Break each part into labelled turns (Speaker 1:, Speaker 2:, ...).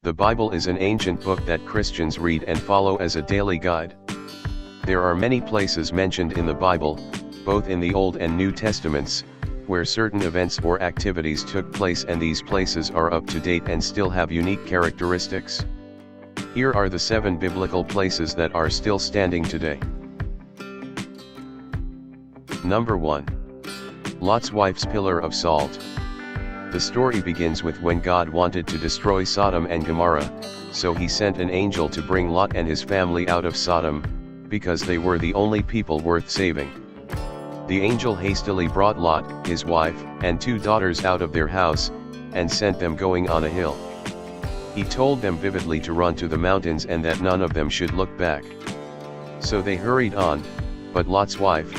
Speaker 1: The Bible is an ancient book that Christians read and follow as a daily guide. There are many places mentioned in the Bible, both in the Old and New Testaments, where certain events or activities took place, and these places are up to date and still have unique characteristics. Here are the 7 biblical places that are still standing today. Number 1. Lot's wife's pillar of salt. The story begins with when God wanted to destroy Sodom and Gomorrah, so he sent an angel to bring Lot and his family out of Sodom, because they were the only people worth saving. The angel hastily brought Lot, his wife, and 2 daughters out of their house, and sent them going on a hill. He told them vividly to run to the mountains and that none of them should look back. So they hurried on, but Lot's wife,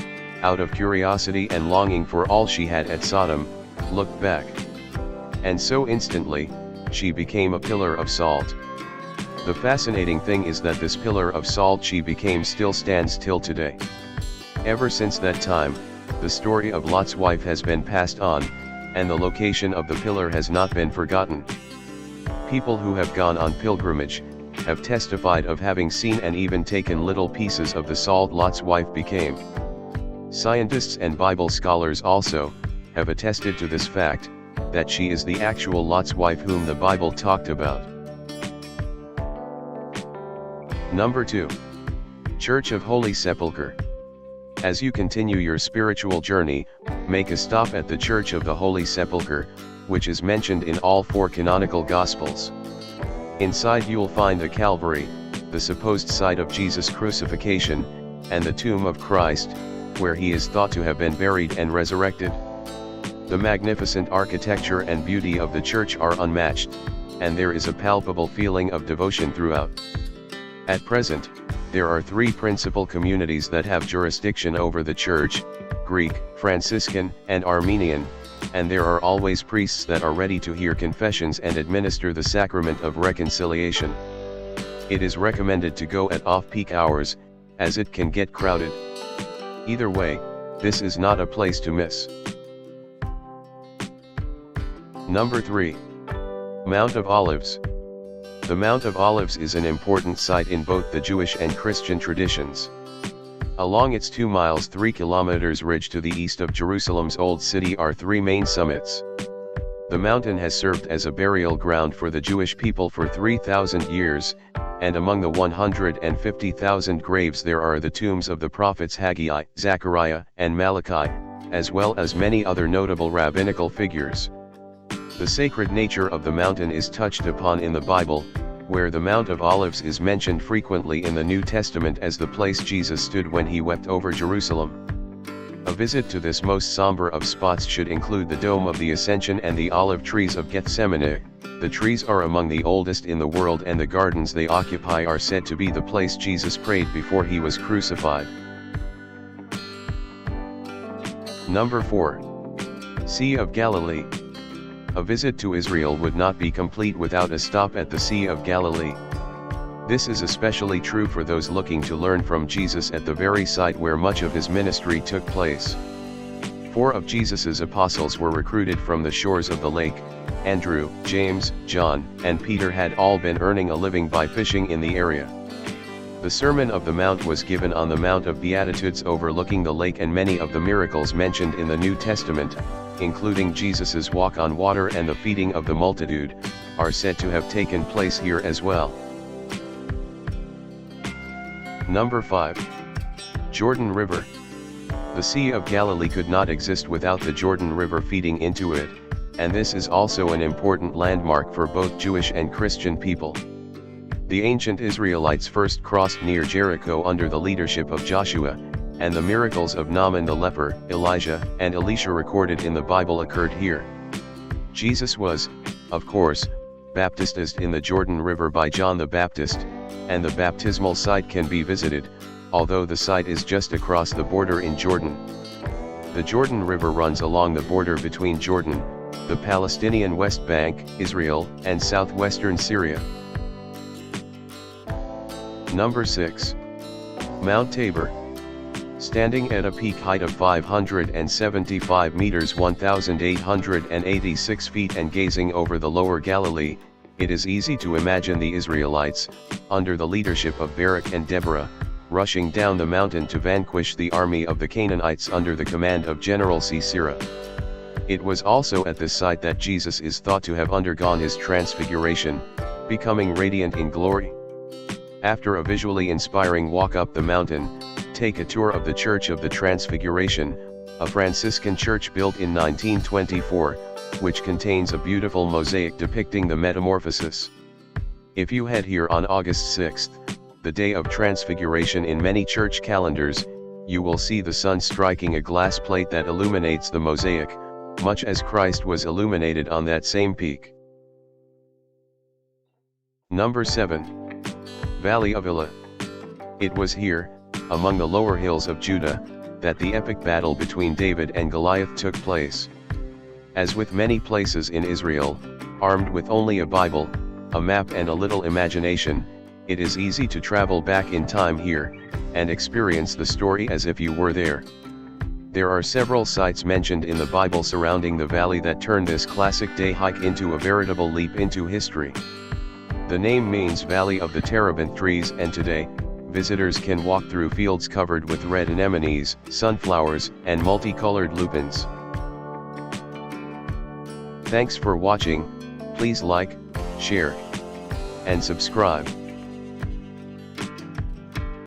Speaker 1: out of curiosity and longing for all she had at Sodom, looked back. And so instantly, she became a pillar of salt. The fascinating thing is that this pillar of salt she became still stands till today. Ever since that time, the story of Lot's wife has been passed on, and the location of the pillar has not been forgotten. People who have gone on pilgrimage have testified of having seen and even taken little pieces of the salt Lot's wife became. Scientists and Bible scholars also have attested to this fact, that she is the actual Lot's wife whom the Bible talked about. Number 2. Church of Holy Sepulchre. As you continue your spiritual journey, make a stop at the Church of the Holy Sepulchre, which is mentioned in all 4 canonical Gospels. Inside you'll find the Calvary, the supposed site of Jesus' crucifixion, and the tomb of Christ, where he is thought to have been buried and resurrected. The magnificent architecture and beauty of the church are unmatched, and there is a palpable feeling of devotion throughout. At present, there are 3 principal communities that have jurisdiction over the church: Greek, Franciscan, and Armenian, and there are always priests that are ready to hear confessions and administer the sacrament of reconciliation. It is recommended to go at off-peak hours, as it can get crowded. Either way, this is not a place to miss. Number 3. Mount of Olives. The Mount of Olives is an important site in both the Jewish and Christian traditions. Along its 2 miles 3 kilometers ridge to the east of Jerusalem's Old City are 3 main summits. The mountain has served as a burial ground for the Jewish people for 3,000 years, and among the 150,000 graves there are the tombs of the prophets Haggai, Zechariah, and Malachi, as well as many other notable rabbinical figures. The sacred nature of the mountain is touched upon in the Bible, where the Mount of Olives is mentioned frequently in the New Testament as the place Jesus stood when he wept over Jerusalem. A visit to this most somber of spots should include the Dome of the Ascension and the olive trees of Gethsemane. The trees are among the oldest in the world, and the gardens they occupy are said to be the place Jesus prayed before he was crucified. Number 4. Sea of Galilee. A visit to Israel would not be complete without a stop at the Sea of Galilee. This is especially true for those looking to learn from Jesus at the very site where much of his ministry took place. 4 of Jesus's apostles were recruited from the shores of the lake. Andrew, James, John, and Peter had all been earning a living by fishing in the area. The Sermon of the Mount was given on the Mount of Beatitudes overlooking the lake, and many of the miracles mentioned in the New Testament, including Jesus's walk on water and the feeding of the multitude, are said to have taken place here as well. Number 5. Jordan River. The Sea of Galilee could not exist without the Jordan River feeding into it, and this is also an important landmark for both Jewish and Christian people. The ancient Israelites first crossed near Jericho under the leadership of Joshua, and the miracles of Naaman the leper, Elijah, and Elisha recorded in the Bible occurred here. Jesus was, of course, baptized in the Jordan River by John the Baptist, and the baptismal site can be visited, although the site is just across the border in Jordan. The Jordan River runs along the border between Jordan, the Palestinian West Bank, Israel, and southwestern Syria. Number 6. Mount Tabor. Standing at a peak height of 575 meters 1,886 feet and gazing over the lower Galilee, It is easy to imagine the Israelites, under the leadership of Barak and Deborah, rushing down the mountain to vanquish the army of the Canaanites under the command of General Sisera. It was also at this site that Jesus is thought to have undergone his transfiguration, becoming radiant in glory. After a visually inspiring walk up the mountain, take a tour of the Church of the Transfiguration, a Franciscan church built in 1924, which contains a beautiful mosaic depicting the Metamorphosis. If you head here on August 6th, the day of Transfiguration in many church calendars, you will see the sun striking a glass plate that illuminates the mosaic, much as Christ was illuminated on that same peak. Number 7. Valley of Elah. It was here, among the lower hills of Judah, that the epic battle between David and Goliath took place. As with many places in Israel, armed with only a Bible, a map and a little imagination, it is easy to travel back in time here, and experience the story as if you were there. There are several sites mentioned in the Bible surrounding the valley that turn this classic day hike into a veritable leap into history. The name means Valley of the Terebinth Trees, and today, visitors can walk through fields covered with red anemones, sunflowers, and multicolored lupins. Thanks for watching. Please like, share, and subscribe.